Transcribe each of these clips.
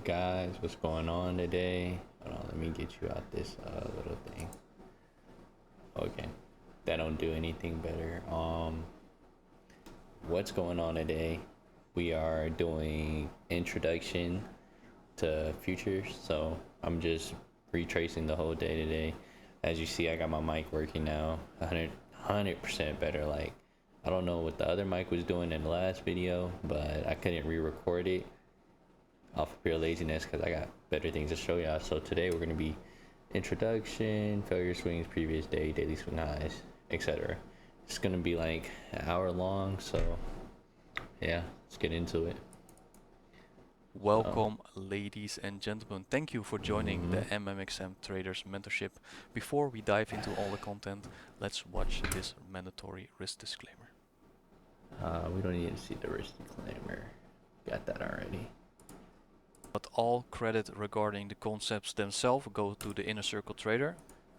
up, guys? What's going on today? Hold on, let me get you out this little thing. Okay, that don't do anything better. What's going on today? We are doing introduction to futures, so I'm just retracing the whole day today. As you see, I got my mic working now, 100% better. Like, I don't know what the other mic was doing in the last video, but I couldn't re-record it off of pure laziness because I got better things to show y'all. So today we're going to be introduction, failure swings, previous day, daily swing highs, etc. It's going to be like an hour long, so yeah, let's get into it. Welcome, ladies and gentlemen. Thank you for joining the MMXM Traders Mentorship. Before we dive into all the content, let's watch this mandatory risk disclaimer. We don't need to see the risk disclaimer. Got that already. But all credit regarding the concepts themselves go to the inner circle trader.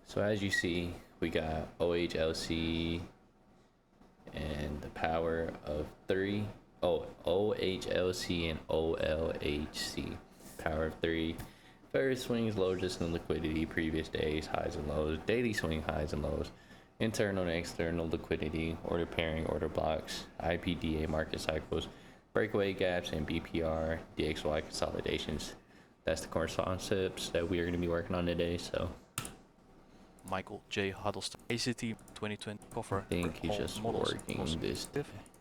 So as you see, we got OHLC and the power of 3. Oh, OHLC and OLHC. Power of 3. Fair swings, low just in liquidity, previous days, highs and lows, daily swing highs and lows, internal and external liquidity, order pairing, order blocks, IPDA market cycles, breakaway gaps, and BPR, DXY consolidations. That's the core concepts that we are going to be working on today. So Michael J. Huddleston, ACT 2020 cover. I think he's just working this.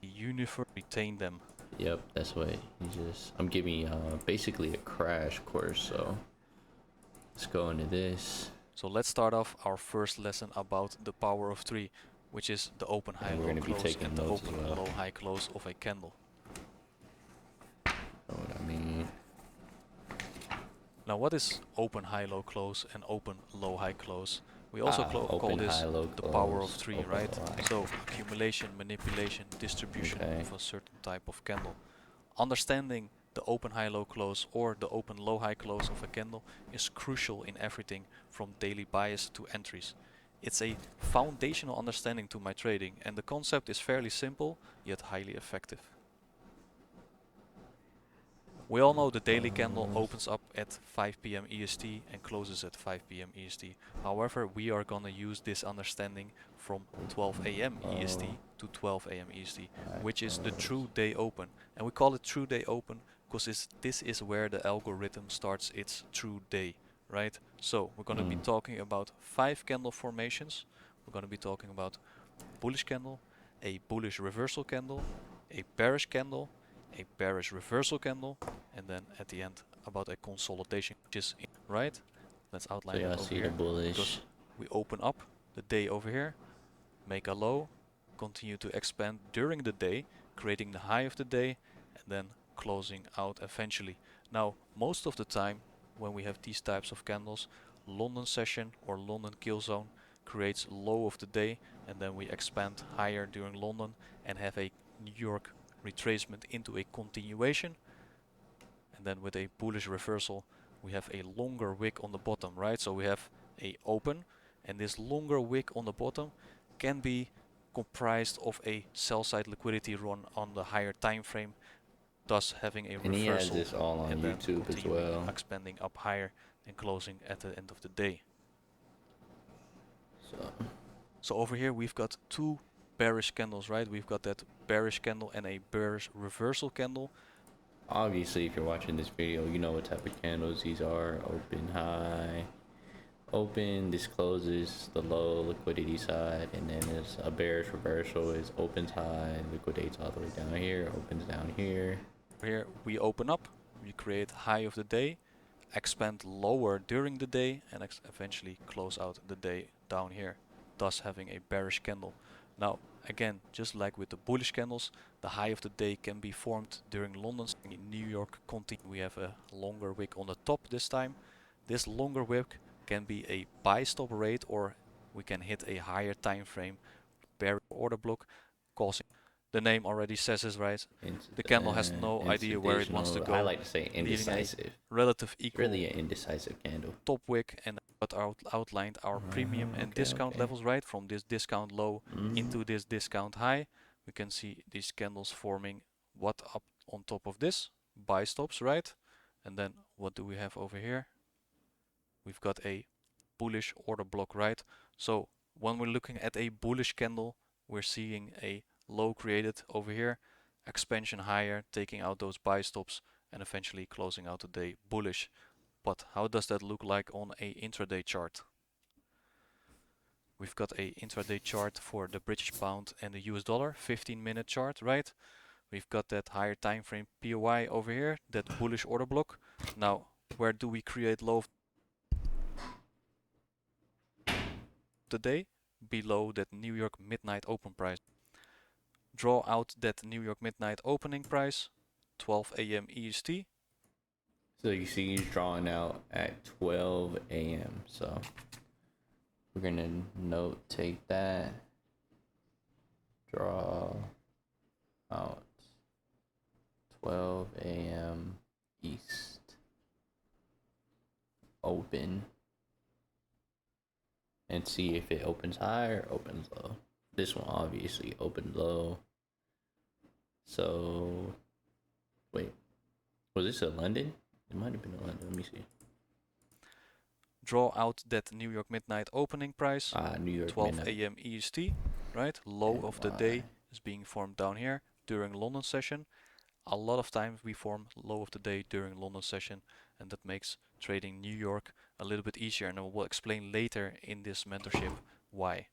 Uniform retain them. Yep, that's what I'm giving basically a crash course. So let's go into this. So let's start off our first lesson about the power of 3, which is the open high low close and the open low high close of a candle. Know what I mean? Now, what is open high low close and open low high close? We also call this the power of 3, right? So accumulation, manipulation, distribution of a certain type of candle. Understanding the open high low close or the open low high close of a candle is crucial in everything from daily bias to entries. It's a foundational understanding to my trading, and the concept is fairly simple yet highly effective. We all know the daily candle opens up at 5 p.m. EST and closes at 5 p.m. EST. However, we are gonna use this understanding from 12 a.m. EST to 12 a.m. EST, which is the true day open. And we call it true day open because this is where the algorithm starts its true day, right? So we're gonna be talking about 5 candle formations. We're gonna be talking about bullish candle, a bullish reversal candle, a bearish candle, a bearish reversal candle, and then at the end about a consolidation, which is right. Let's outline it over here. Because we open up the day over here, make a low, continue to expand during the day, creating the high of the day, and then closing out eventually. Now, most of the time when we have these types of candles, London session or London kill zone creates low of the day, and then we expand higher during London and have a New York retracement into a continuation, and then with a bullish reversal we have a longer wick on the bottom, right? So we have a open, and this longer wick on the bottom can be comprised of a sell side liquidity run on the higher time frame, thus having a reversal, and he has this all on YouTube as well, expanding up higher and closing at the end of the day. So over here we've got 2 bearish candles, right? We've got that bearish candle and a bearish reversal candle. Obviously, if you're watching this video, you know what type of candles these are. Open high, open, this closes the low liquidity side, and then there's a bearish reversal is opens high, liquidates all the way down here, opens down here. Here we open up, we create high of the day, expand lower during the day, and eventually close out the day down here, thus having a bearish candle. Now, again, just like with the bullish candles, the high of the day can be formed during London's in New York continue. We have a longer wick on the top this time. This longer wick can be a buy stop rate, or we can hit a higher time frame bearish order block, causing, the name already says it, right? The candle has no idea where it wants to go. I like to say indecisive. Relative equal. Really an indecisive candle. Top wick, and what outlined our premium and discount levels, right? From this discount low into this discount high, we can see these candles forming what up on top of this buy stops, right? And then what do we have over here? We've got a bullish order block, right? So when we're looking at a bullish candle, we're seeing a low created over here, expansion higher, taking out those buy stops, and eventually closing out the day bullish. But how does that look like on a intraday chart? We've got a intraday chart for the British pound and the US dollar, 15-minute chart, right? We've got that higher time frame POI over here, that bullish order block. Now, where do we create low of the day? Below that New York midnight open price. Draw out that New York midnight opening price, 12 a.m. EST. So you see he's drawing out at 12 a.m. So we're gonna notate that. Draw out 12 a.m. East. Open. And see if it opens high or opens low. This one obviously opened low. So, wait. Was this a London? It might have been a London. Let me see. Draw out that New York midnight opening price, New York 12 midnight. a.m. EST, right? Low of the day is being formed down here during London session. A lot of times we form low of the day during London session, and that makes trading New York a little bit easier, and I will explain later in this mentorship why.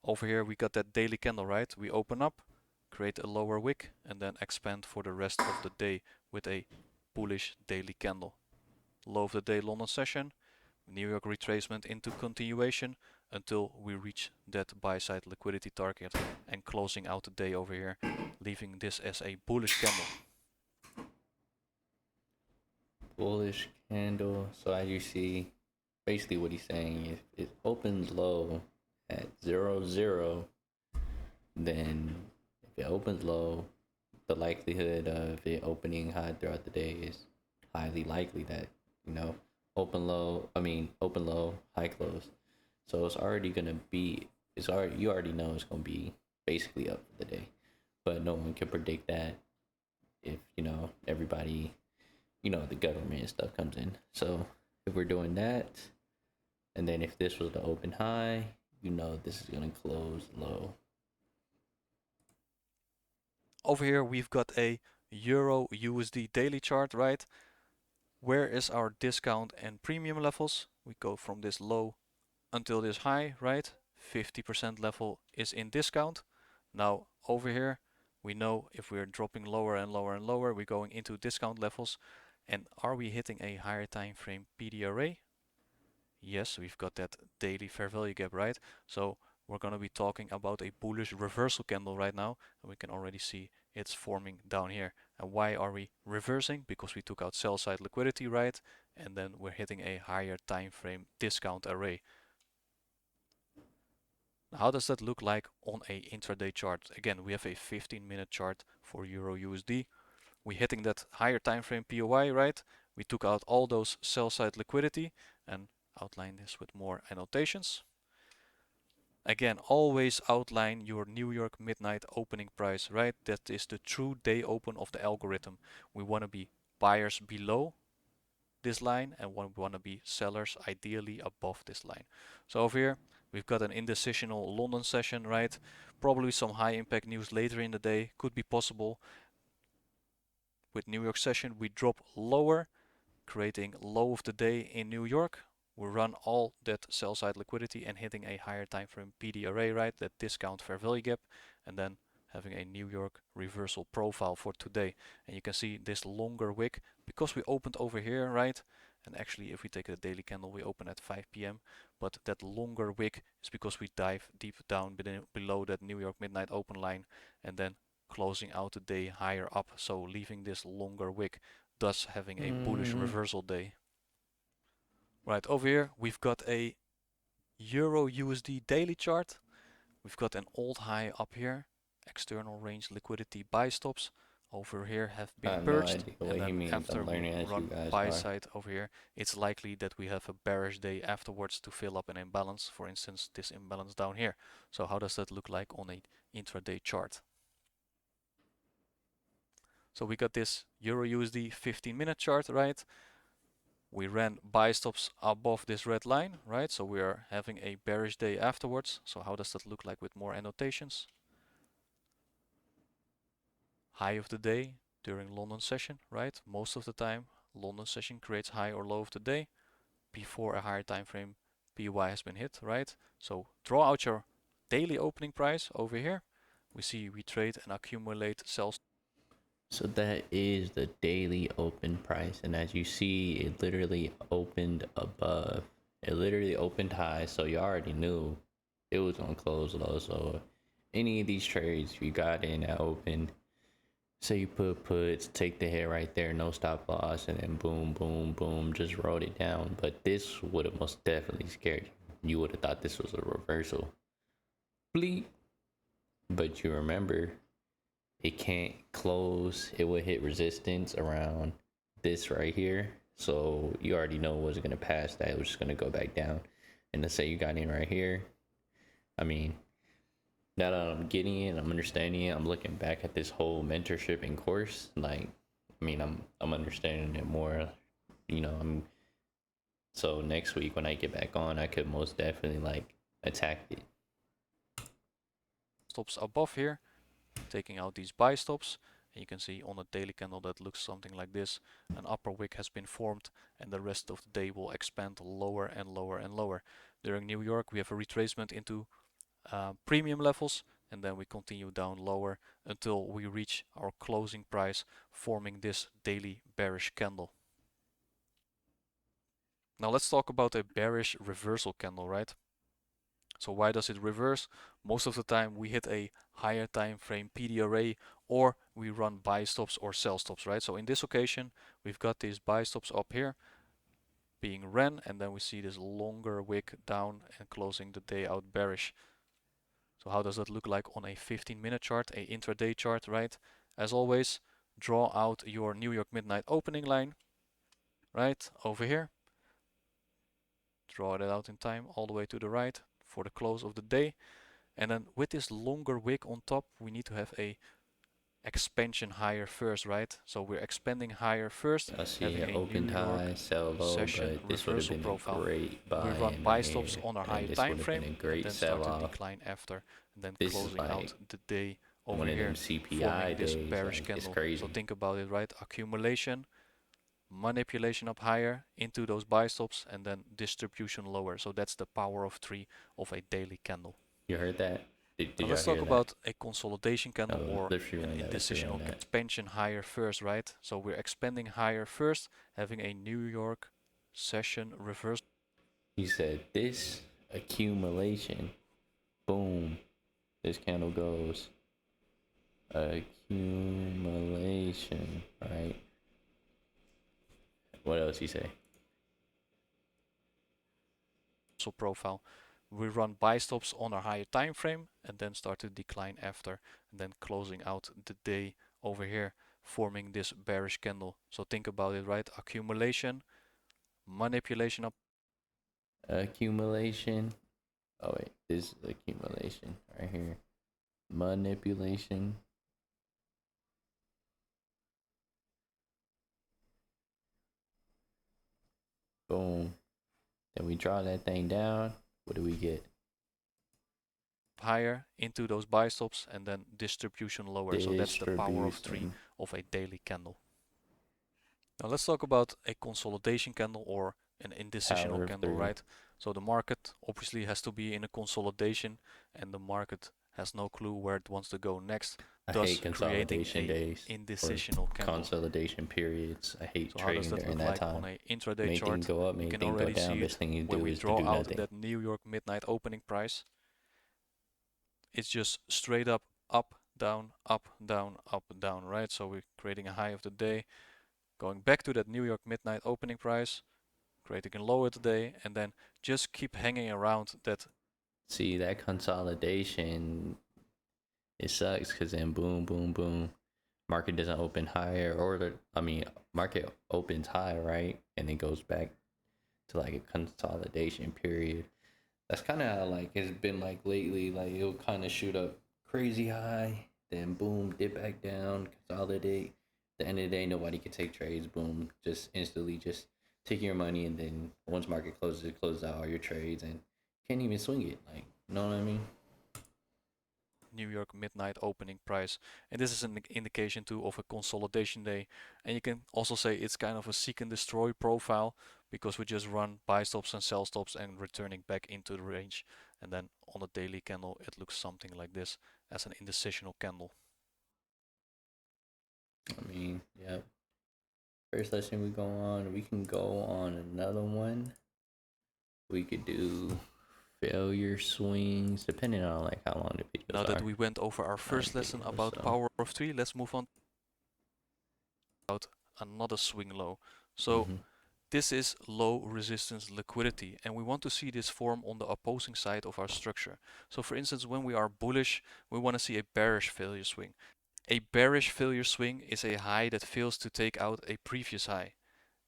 Over here we got that daily candle, right? We open up, create a lower wick, and then expand for the rest of the day with a bullish daily candle. Low of the day London session, New York retracement into continuation until we reach that buy side liquidity target and closing out the day over here, leaving this as a bullish candle. Bullish candle. So as you see, basically what he's saying is it opens low at 0, then if it opens low, the likelihood of it opening high throughout the day is highly likely that, open low, high close. So it's already gonna be, you already know it's gonna be basically up for the day, but no one can predict that if, everybody, the government and stuff comes in. So if we're doing that, and then if this was the open high, this is gonna close low. Over here we've got a Euro USD daily chart, right? Where is our discount and premium levels? We go from this low until this high, right? 50% level is in discount. Now over here, we know if we're dropping lower and lower and lower, we're going into discount levels. And are we hitting a higher time frame PDRA? Yes, we've got that daily fair value gap, right? So we're going to be talking about a bullish reversal candle right now, and we can already see it's forming down here. And why are we reversing? Because we took out sell side liquidity, right? And then we're hitting a higher time frame discount array. How does that look like on a intraday chart? Again, we have a 15-minute chart for Euro USD. We're hitting that higher time frame POI, right? We took out all those sell side liquidity and outline this with more annotations. Again, always outline your New York midnight opening price, right? That is the true day open of the algorithm. We want to be buyers below this line and we want to be sellers ideally above this line. So over here we've got an indecisional London session, right? Probably some high impact news later in the day, could be possible. With New York session we drop lower, creating low of the day in New York. We run all that sell side liquidity and hitting a higher time frame PD array, right? That discount fair value gap, and then having a New York reversal profile for today. And you can see this longer wick because we opened over here, right? And actually if we take a daily candle we open at 5 p.m. but that longer wick is because we dive deep down below that New York midnight open line and then closing out the day higher up, so leaving this longer wick, thus having a bullish reversal day. Right, over here we've got a Euro USD daily chart. We've got an old high up here, external range liquidity buy stops over here have been purged, and then after we run buy side over here, it's likely that we have a bearish day afterwards to fill up an imbalance, for instance this imbalance down here. So how does that look like on a intraday chart? So we got this Euro USD 15-minute chart, right? We ran buy stops above this red line, right? So we are having a bearish day afterwards. So how does that look like with more annotations? High of the day during London session, right? Most of the time, London session creates high or low of the day before a higher time frame PY has been hit, right? So draw out your daily opening price over here. We see we trade and accumulate sells. So that is the daily open price, and as you see, it literally opened above. It literally opened high, so you already knew it was gonna close low. So any of these trades you got in at open, say you put puts, take the hit right there, no stop loss, and then boom, boom, boom, just wrote it down. But this would have most definitely scared you. You would have thought this was a reversal. Bleep. But you remember, it can't close. It would hit resistance around this right here. So you already know it wasn't going to pass that. It was just going to go back down. And let's say you got in right here. I mean, now that I'm getting it, I'm understanding it, I'm looking back at this whole mentorship and course. Like, I mean, I'm understanding it more. You know, so next week when I get back on, I could most definitely like attack it. Stops above here, taking out these buy stops. And you can see on a daily candle that looks something like this. An upper wick has been formed and the rest of the day will expand lower and lower and lower. During New York, we have a retracement into premium levels, and then we continue down lower until we reach our closing price, forming this daily bearish candle. Now let's talk about a bearish reversal candle, right? So why does it reverse? Most of the time we hit a higher time frame PDRA, or we run buy stops or sell stops, right? So in this occasion, we've got these buy stops up here being ran, and then we see this longer wick down and closing the day out bearish. So how does that look like on a 15-minute chart, a intraday chart, right? As always, draw out your New York midnight opening line, right, over here. Draw it out in time all the way to the right for the close of the day. And then with this longer wick on top, we need to have a expansion higher first, right? So we're expanding higher first, I see having it a opened New high, York sell low, session but this would have reversal been a profile. great We buy run in buy right stops here, on our higher and this time would have been a frame and great then start to sell-off. decline after, and then This is closing like out the day over one of here, them CPI forming this days. bearish Like, it's candle. crazy. So think about it, right? Accumulation, manipulation up higher into those buy stops, and then distribution lower. So that's the power of 3 of a daily candle. You heard that? Did Now y'all let's hear talk that? about a consolidation candle or Let's an rerun that. Let's rerun indecisional that. expansion higher first, right? So we're expanding higher first, having a New York session reverse. He said this accumulation, boom, this candle goes accumulation, right? What else he say? Profile. We run buy stops on our higher time frame and then start to decline after, and then closing out the day over here, forming this bearish candle. So think about it, right? Accumulation, manipulation up. Accumulation. Oh wait, this is accumulation right here. Manipulation. Boom. Then we draw that thing down. What do we get? Higher into those buy stops and then distribution lower. So that's the power of 3 of a daily candle. Now let's talk about a consolidation candle or an indecisional candle, right? So the market obviously has to be in a consolidation, and the market has no clue where it wants to go next. I hate consolidation days. Indecisional candle. Consolidation periods. I hate so trading how does that during look that like time. on a intraday Make chart? things go up, make you can things go already down. see Best thing you when do we is to draw do out nothing. that New York midnight opening price. It's just straight up, down, down, right? So we're creating a high of the day, going back to that New York midnight opening price, creating a low of the day, and then just keep hanging around that. See, that consolidation, it sucks because then boom, boom, boom. Market doesn't open higher, or market opens high, right? And it goes back to like a consolidation period. That's kind of how like it's been like lately. Like it'll kind of shoot up crazy high, then boom, dip back down, consolidate. At the end of the day, nobody can take trades. Boom, just instantly just take your money, and then once market closes, it closes out all your trades, and can't even swing it. Like, you know what I mean? New York midnight opening price, and this is an indication too of a consolidation day. And you can also say it's kind of a seek and destroy profile, because we just run buy stops and sell stops and returning back into the range. And then on the daily candle it looks something like this as an indecisional candle. I mean, yeah. First lesson we go on. We can go on another one. We could do failure swings, depending on like how long the Now videos that are. we went over our first 90 lesson videos, about so. power of three, let's move on about another swing low. So Mm-hmm. this is low resistance liquidity, and we want to see this form on the opposing side of our structure. So for instance, when we are bullish, we want to see a bearish failure swing. A bearish failure swing is a high that fails to take out a previous high.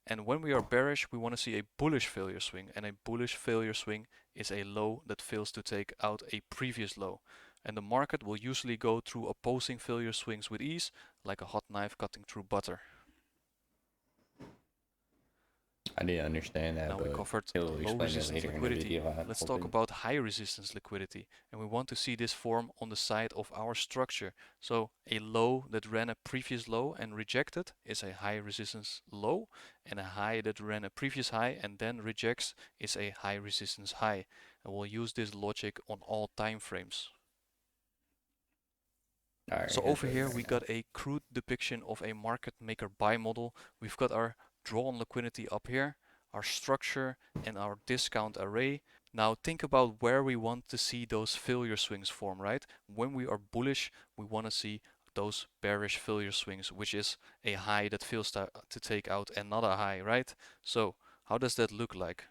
And when we are bearish, we want to see a bullish failure swing, and a bullish failure swing is a low that fails to take out a previous low. And the market will usually go through opposing failure swings with ease, like a hot knife cutting through butter. I didn't understand that, Now we but covered he'll low explain it resistance later in the liquidity. video, I'm Let's talk hoping. about high resistance liquidity, and we want to see this form on the side of our structure. So a low that ran a previous low and rejected is a high resistance low, and a high that ran a previous high and then rejects is a high resistance high. And we'll use this logic on all time frames. All right, So he'll over show you here right we now. got a crude depiction of a market maker buy model. We've got our draw on liquidity up here, our structure, and our discount array. Now think about where we want to see those failure swings form, right? When we are bullish, we want to see those bearish failure swings, which is a high that fails to take out another high, right? So how does that look like?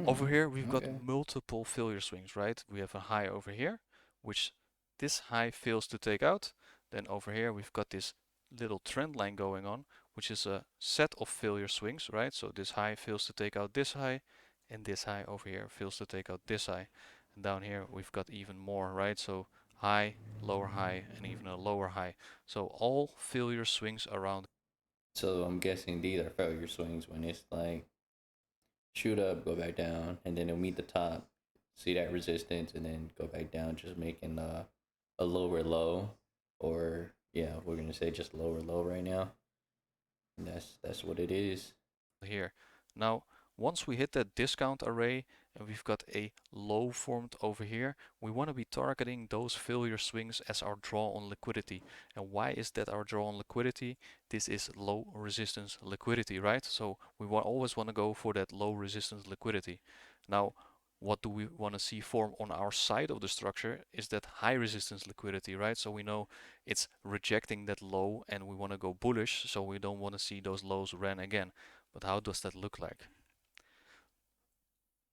Over here, we've got Okay. multiple failure swings, right? We have a high over here, which this high fails to take out. Then over here, we've got this little trend line going on, which is a set of failure swings, right? So this high fails to take out this high, and this high over here fails to take out this high. And down here, we've got even more, right? So high, and even a lower high. So all failure swings around. So I'm guessing these are failure swings when it's like shoot up, go back down, and then it'll meet the top, see that resistance, and then go back down, just making a lower low, or yeah, we're gonna say just lower low right now. And that's what it is. Here. Now, once we hit that discount array and we've got a low formed over here, we want to be targeting those failure swings as our draw on liquidity. And why is that our draw on liquidity? This is low resistance liquidity, right? So we always want to go for that low resistance liquidity. Now, what do we want to see form on our side of the structure is that high resistance liquidity, right? So we know it's rejecting that low and we want to go bullish, so we don't want to see those lows ran again. But how does that look like?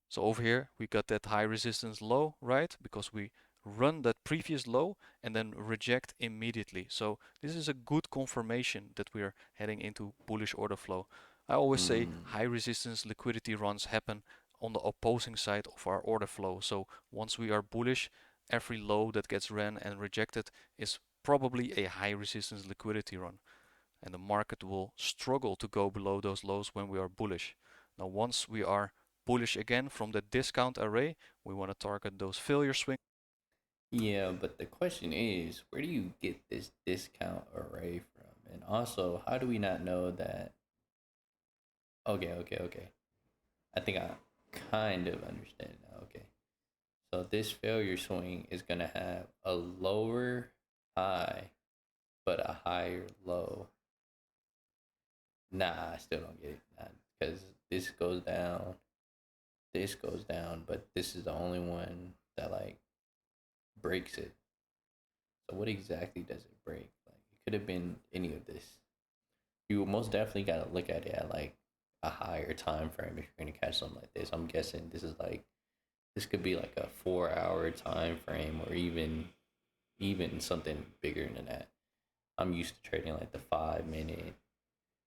So over here we got that high resistance low, right? Because we run that previous low and then reject immediately. So this is a good confirmation that we are heading into bullish order flow. I always say high resistance liquidity runs happen on the opposing side of our order flow. So once we are bullish, every low that gets ran and rejected is probably a high resistance liquidity run, and the market will struggle to go below those lows when we are bullish. Now, once we are bullish again from the discount array, we want to target those failure swings. Yeah, but the question is, where do you get this discount array from? And also, how do we not know that? Okay. I think I kind of understand now. Okay. So this failure swing is gonna have a lower high, but a higher low. Nah, I still don't get it. Nah, because this goes down, but this is the only one that like breaks it. So what exactly does it break? Like it could have been any of this. You most definitely gotta look at it at like a higher time frame if you're gonna catch something like this. I'm guessing this could be like a 4 hour time frame or even something bigger than that. I'm used to trading like the 5 minute,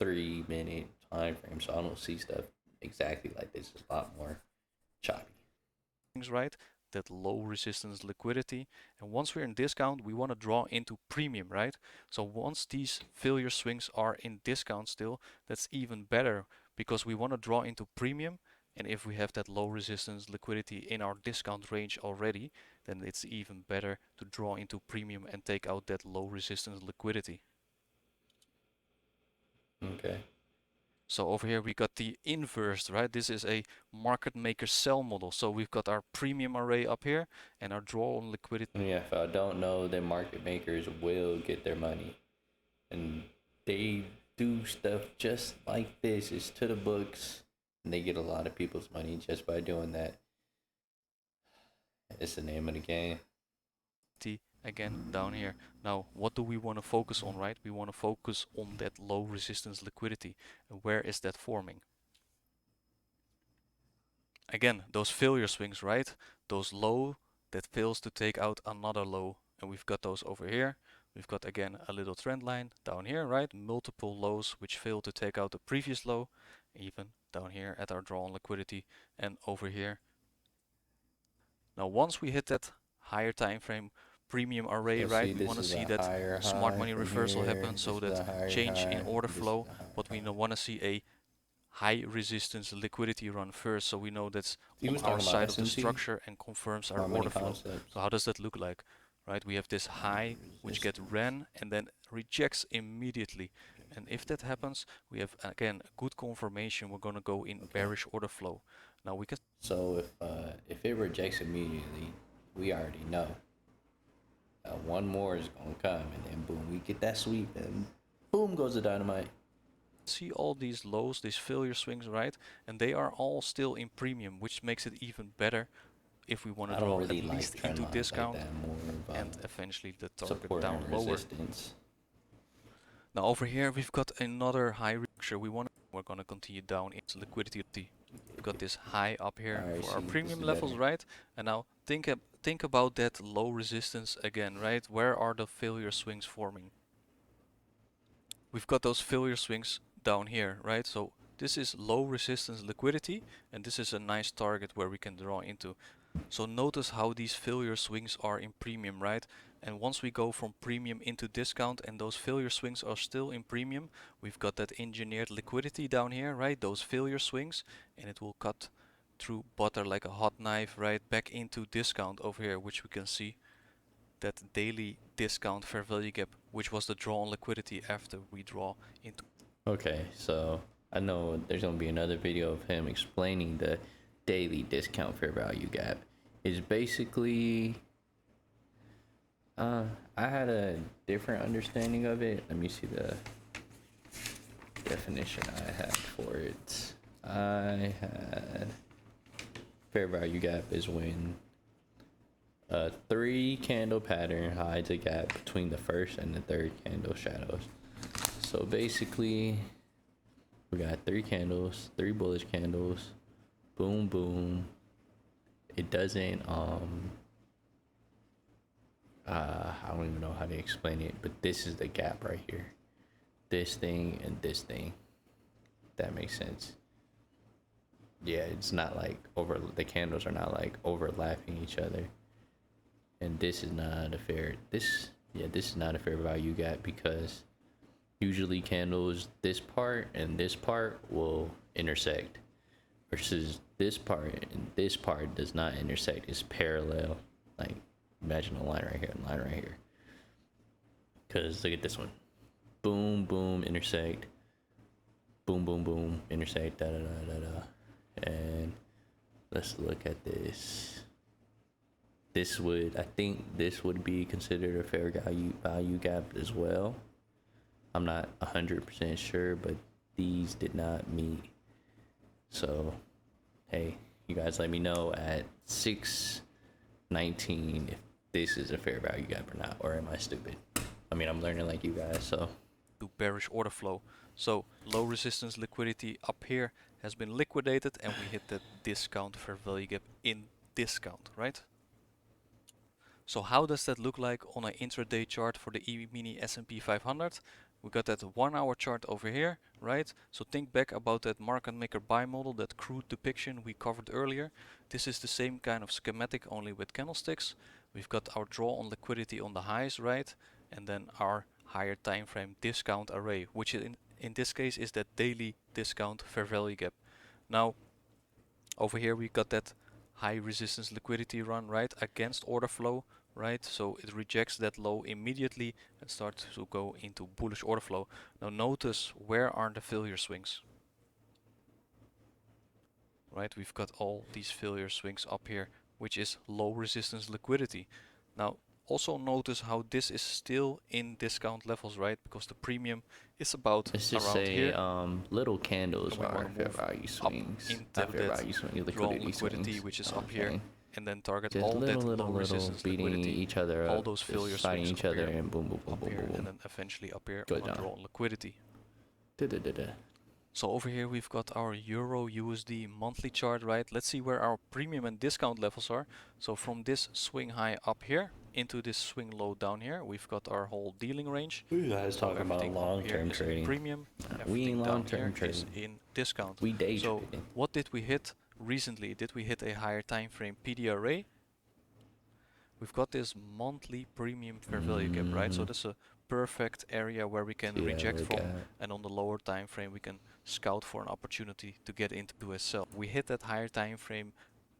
3 minute time frame, so I don't see stuff exactly like this. It's a lot more choppy. Right, that low resistance liquidity. And once we're in discount, we want to draw into premium, right? So once these failure swings are in discount still, that's even better because we want to draw into premium. And if we have that low resistance liquidity in our discount range already, then it's even better to draw into premium and take out that low resistance liquidity. Okay. So over here we got the inverse, right? This is a market maker sell model. So we've got our premium array up here and our draw on liquidity. Yeah, if I don't know, then market makers will get their money. And they do stuff just like this. It's to the books. And they get a lot of people's money just by doing that. It's the name of the game. Again down here. Now what do we want to focus on, right? We want to focus on that low resistance liquidity. And where is that forming? Again, those failure swings, right? Those low that fails to take out another low. And we've got those over here. We've got again a little trend line down here, right? Multiple lows which fail to take out the previous low. Even down here at our draw on liquidity and over here. Now once we hit that higher time frame premium array, So right? see, We this want to is see a that higher smart high money from reversal here. happens, so This is a that higher change in high. order This is flow. a higher But we high. want to see a high resistance liquidity run first, so we know that's He on was our talking about side of the SMT, structure and confirms our smart money order flow. concepts. So how does that look like? Right, we have this high which gets ran and then rejects immediately. And if that happens, we have again a good confirmation we're going to go in bearish order flow. Now we can. So if it rejects immediately, we already know. One more is gonna come, and then boom, we get that sweep, and boom goes the dynamite. See all these lows, these failure swings, right? And they are all still in premium, which makes it even better if we want to I don't draw really at like least trend into lines discount like that. More and eventually the target support down and lower. resistance. Now over here we've got another high structure. We're gonna continue down into liquidity. We've got this high up here Alright, for our see, premium this is levels, better. right? And now think about that low resistance again, right? Where are the failure swings forming? We've got those failure swings down here, right? So this is low resistance liquidity, and this is a nice target where we can draw into. So notice how these failure swings are in premium, right? And once we go from premium into discount and those failure swings are still in premium, we've got that engineered liquidity down here, right? Those failure swings, and it will cut through butter like a hot knife, right? Back into discount over here, which we can see that daily discount fair value gap, which was the draw on liquidity after we draw into. Okay, so I know there's gonna be another video of him explaining the daily discount fair value gap. It's basically, I had a different understanding of it. Let me see the definition I had for it. I had fair value gap is when a 3 candle pattern hides a gap between the first and the third candle shadows. So basically, we got 3 candles, 3 bullish candles, boom, boom. It doesn't, I don't even know how to explain it, but this is the gap right here. This thing and this thing. That makes sense. Yeah, it's not like the candles are not like overlapping each other. And this is not a fair, this is not a fair value gap because usually candles, this part and this part will intersect versus this part and this part does not intersect. It's parallel. Like imagine a line right here, a line right here. Cause look at this one. Boom, boom, intersect. Boom, boom, boom, intersect, da da da da da. And let's look at this. I think this would be considered a fair value gap as well. I'm not 100% sure, but these did not meet. So, hey, you guys let me know at 6:19 if this is a fair value gap or not, or am I stupid? I mean, I'm learning like you guys, so. To bearish order flow. So low resistance liquidity up here has been liquidated and we hit the discount fair value gap in discount, right? So how does that look like on an intraday chart for the E-mini S&P 500? We got that 1 hour chart over here, right? So think back about that market maker buy model, that crude depiction we covered earlier. This is the same kind of schematic, only with candlesticks. We've got our draw on liquidity on the highs, right? And then our higher time frame discount array, which in this case is that daily discount fair value gap. Now, over here we got that high resistance liquidity run, right, against order flow, right? So it rejects that low immediately and starts to go into bullish order flow. Now notice, where are the failure swings? Right, we've got all these failure swings up here, which is low resistance liquidity. Now also notice how this is still in discount levels, right? Because the premium is about Let's just around say here. little candles And we are want to fair move value up swings. into Not fair that value swing, draw on liquidity liquidity, swings. which is Know what up I'm here, saying? and then target Just all that low little, resistance beating liquidity, each other all up, those failure just fighting swings each up other, here, and boom, boom, boom, up boom, here, boom, and boom. then eventually up here Good on a job. draw on liquidity. Da-da-da-da. So over here we've got our Euro USD monthly chart, right? Let's see where our premium and discount levels are. So from this swing high up here into this swing low down here, we've got our whole dealing range. You guys So talking about everything up here long-term is in trading. premium, We everything ain't down long-term here is trading. in discount. We day So trading. what did we hit recently? Did we hit a higher time frame PD array? We've got this monthly premium fair value gap, right? So that's a perfect area where we can reject from, and on the lower time frame we can scout for an opportunity to get into a sell. We hit that higher time frame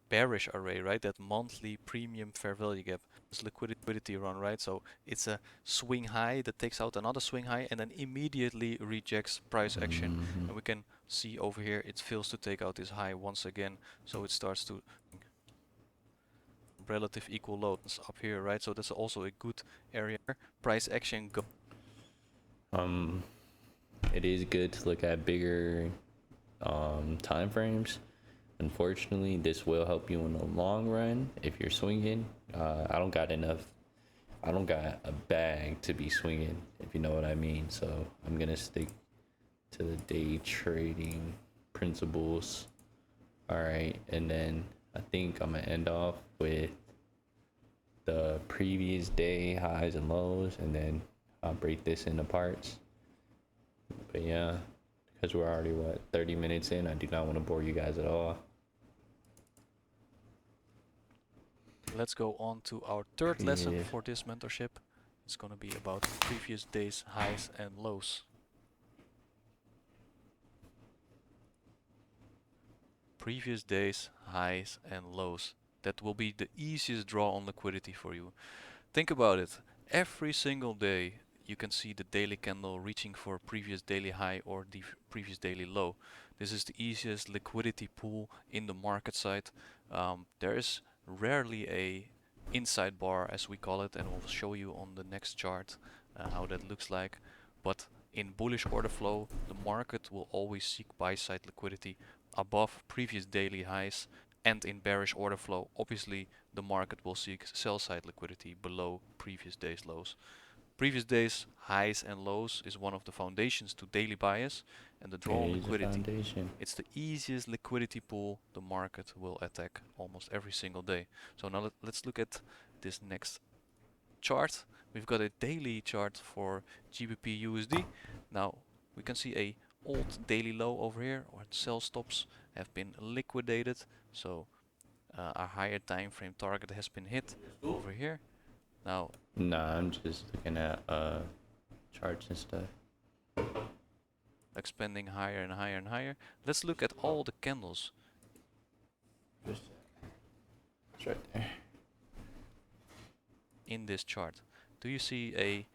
bearish array, right? That monthly premium fair value gap. This liquidity run, right? So it's a swing high that takes out another swing high and then immediately rejects price action. And we can see over here it fails to take out this high once again, so it starts to relative equal loads up here, right? So that's also a good area. Price action go. It is good to look at bigger time frames. Unfortunately, this will help you in the long run if you're swinging. I don't got a bag to be swinging, if you know what I mean. So I'm gonna stick to the day trading principles. All right, and then I think I'm gonna end off with the previous day highs and lows, and then I'll break this into parts. But yeah, because we're already 30 minutes in, I do not want to bore you guys at all. Let's go on to our third lesson for this mentorship. It's going to be about previous days highs and lows. Previous days highs and lows. That will be the easiest draw on liquidity for you. Think about it. Every single day you can see the daily candle reaching for previous daily high or the previous daily low. This is the easiest liquidity pool in the market side. There is rarely a inside bar, as we call it, and we'll show you on the next chart how that looks like. But in bullish order flow, the market will always seek buy side liquidity above previous daily highs, and in bearish order flow, obviously the market will seek sell side liquidity below previous days lows. Previous days highs and lows is one of the foundations to daily bias, and the draw on liquidity. It's the easiest liquidity pool the market will attack almost every single day. So now let's look at this next chart. We've got a daily chart for GBP USD. Now we can see a old daily low over here, or sell stops have been liquidated. So our higher time frame target has been hit over here. Now, nah, I'm just looking at charts and stuff. Expanding higher and higher and higher. Let's look at all the candles. It's right there. In this chart, do you see a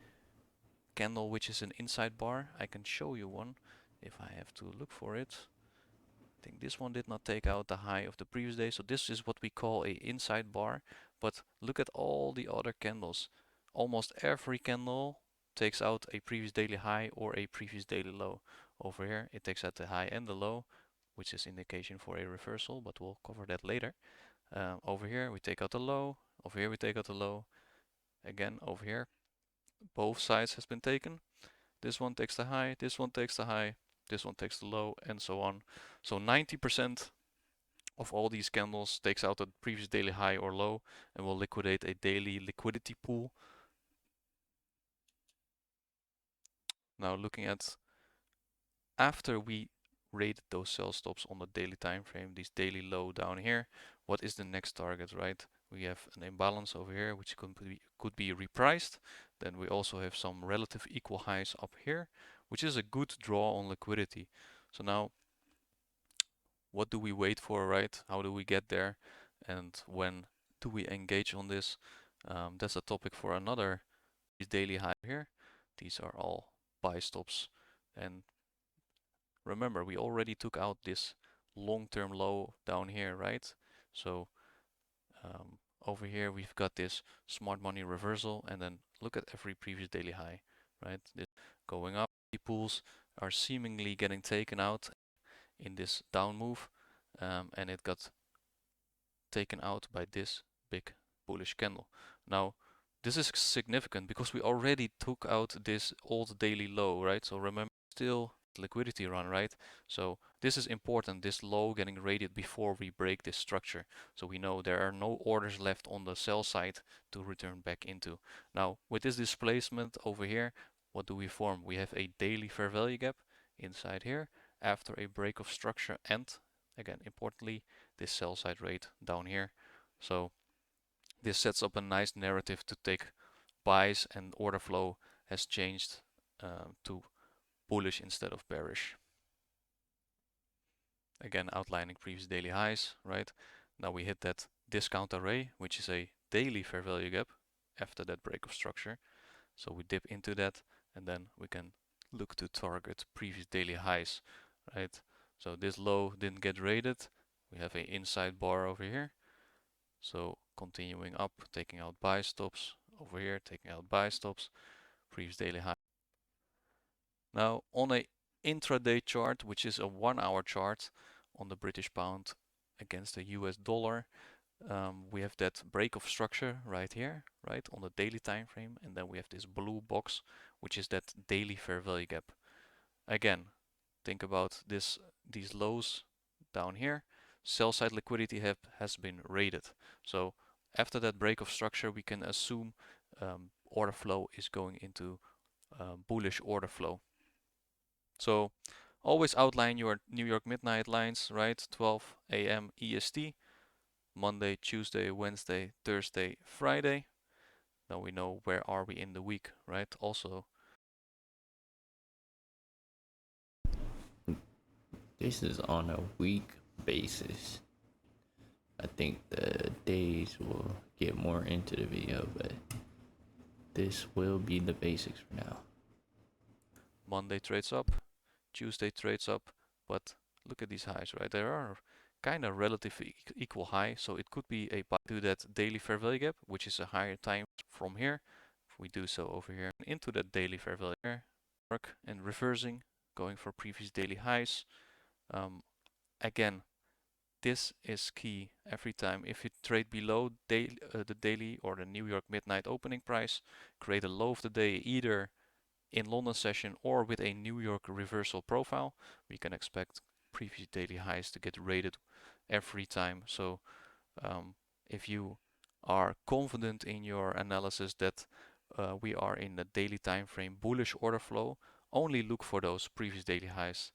candle which is an inside bar? I can show you one if I have to look for it. I think this one did not take out the high of the previous day, so this is what we call a inside bar. But look at all the other candles. Almost every candle takes out a previous daily high or a previous daily low. Over here it takes out the high and the low, which is indication for a reversal, but we'll cover that later. Over here we take out the low, over here we take out the low. Again, over here both sides has been taken. This one takes the high, this one takes the high, this one takes the low, and so on. So 90% of all these candles takes out a previous daily high or low and will liquidate a daily liquidity pool. Now looking at after we rated those sell stops on the daily time frame, this daily low down here, what is the next target, right? We have an imbalance over here, which could be repriced. Then we also have some relative equal highs up here, which is a good draw on liquidity. So now, what do we wait for, right? How do we get there? And when do we engage on this? That's a topic for another daily high here. These are all buy stops. And remember, we already took out this long-term low down here, right? So over here we've got this smart money reversal, and then look at every previous daily high, right? This going up. The pools are seemingly getting taken out in this down move, and it got taken out by this big bullish candle. Now, this is significant because we already took out this old daily low, right? So remember, still liquidity run, right? So this is important, this low getting rated before we break this structure. So we know there are no orders left on the sell side to return back into. Now, with this displacement over here, what do we form? We have a daily fair value gap inside here after a break of structure, and again, importantly, this sell side rate down here. So this sets up a nice narrative to take buys, and order flow has changed to bullish instead of bearish. Again, outlining previous daily highs, right? Now we hit that discount array, which is a daily fair value gap after that break of structure. So we dip into that, and then we can look to target previous daily highs, right? So this low didn't get rated. We have an inside bar over here. So continuing up, taking out buy stops over here, taking out buy stops, previous daily high. Now on a intraday chart, which is a 1 hour chart on the British pound against the US dollar, we have that break of structure right here, right, on the daily time frame, and then we have this blue box, which is that daily fair value gap. Again, think about these lows down here. Sell side liquidity has been rated. So after that break of structure, we can assume order flow is going into bullish order flow. So always outline your New York midnight lines, right? 12 a.m. EST, Monday, Tuesday, Wednesday, Thursday, Friday. Now we know where are we in the week, right? Also, This is on a week basis. I think the days will get more into the video, but this will be the basics for now. Monday trades up, Tuesday trades up, but look at these highs, right? There are kind of relatively equal high, so it could be a buy to that daily fair value gap, which is a higher time from here. If we do so over here into that daily fair value here, work and reversing, going for previous daily highs. Again, this is key every time. If you trade below the daily or the New York midnight opening price, create a low of the day either in London session or with a New York reversal profile, we can expect previous daily highs to get rated every time. So if you are confident in your analysis that we are in the daily time frame bullish order flow, only look for those previous daily highs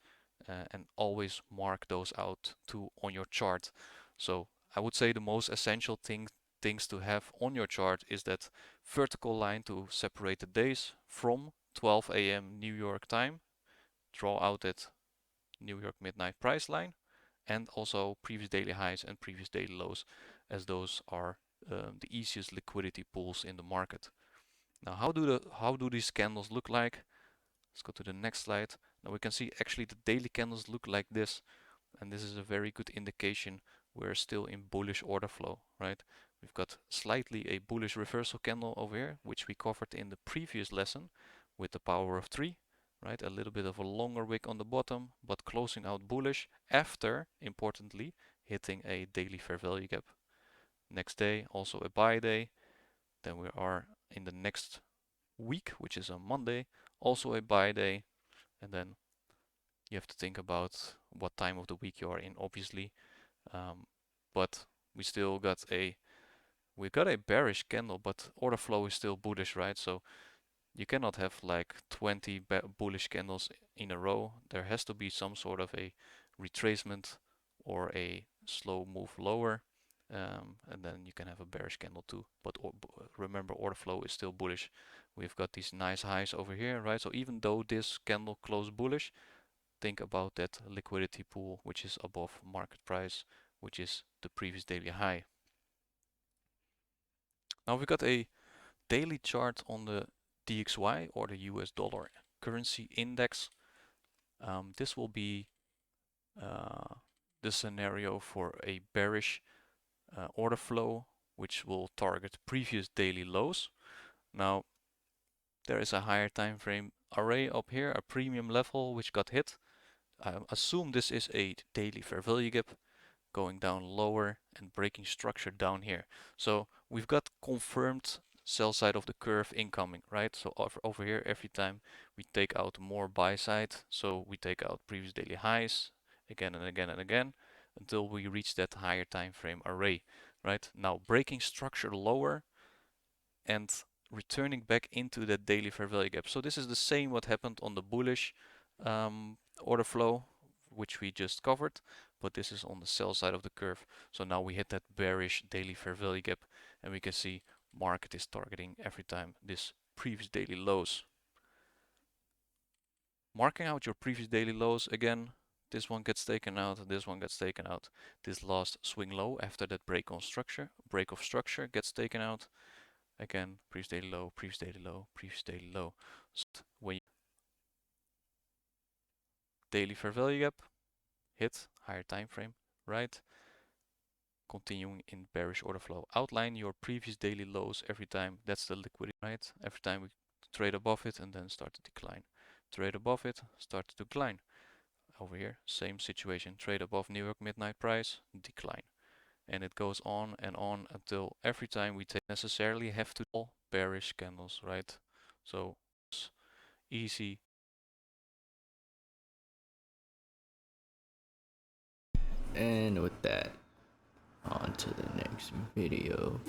and always mark those out too on your chart. So I would say the most essential things to have on your chart is that vertical line to separate the days from 12 a.m. New York time. Draw out that New York midnight price line, and also previous daily highs and previous daily lows, as those are the easiest liquidity pools in the market. Now, how do these candles look like? Let's go to the next slide. Now we can see actually the daily candles look like this, and this is a very good indication we're still in bullish order flow, right? We've got slightly a bullish reversal candle over here, which we covered in the previous lesson with the power of 3, right? A little bit of a longer wick on the bottom, but closing out bullish after, importantly, hitting a daily fair value gap. Next day, also a buy day. Then we are in the next week, which is on Monday, also a buy day. And then you have to think about what time of the week you are in, obviously. But we still got a bearish candle, but order flow is still bullish, right? So You cannot have like 20 bullish candles in a row. There has to be some sort of a retracement or a slow move lower, and then you can have a bearish candle too. But remember, order flow is still bullish. We've got these nice highs over here, right? So even though this candle closed bullish, think about that liquidity pool, which is above market price, which is the previous daily high. Now we've got a daily chart on the DXY, or the US dollar currency index. This will be the scenario for a bearish order flow, which will target previous daily lows. Now there is a higher time frame array up here, a premium level which got hit. I assume this is a daily fair value gap going down lower and breaking structure down here. So we've got confirmed sell side of the curve incoming, right? So over here, every time we take out more buy side, so we take out previous daily highs again and again and again until we reach that higher time frame array, right? Now breaking structure lower and returning back into that daily fair value gap. So this is the same what happened on the bullish order flow, which we just covered, but this is on the sell side of the curve. So now we hit that bearish daily fair value gap, and we can see market is targeting every time this previous daily lows. Marking out your previous daily lows again, this one gets taken out, this one gets taken out. This last swing low after that break of structure gets taken out. Again, previous daily low, previous daily low, previous daily low. So when you daily fair value gap, hit higher time frame, right? Continuing in bearish order flow. Outline your previous daily lows every time. That's the liquidity, right? Every time we trade above it and then start to decline. Trade above it, start to decline. Over here, same situation. Trade above New York midnight price, decline. And it goes on and on until every time we necessarily have to all bearish candles, right? So it's easy. And with that, on to the next video.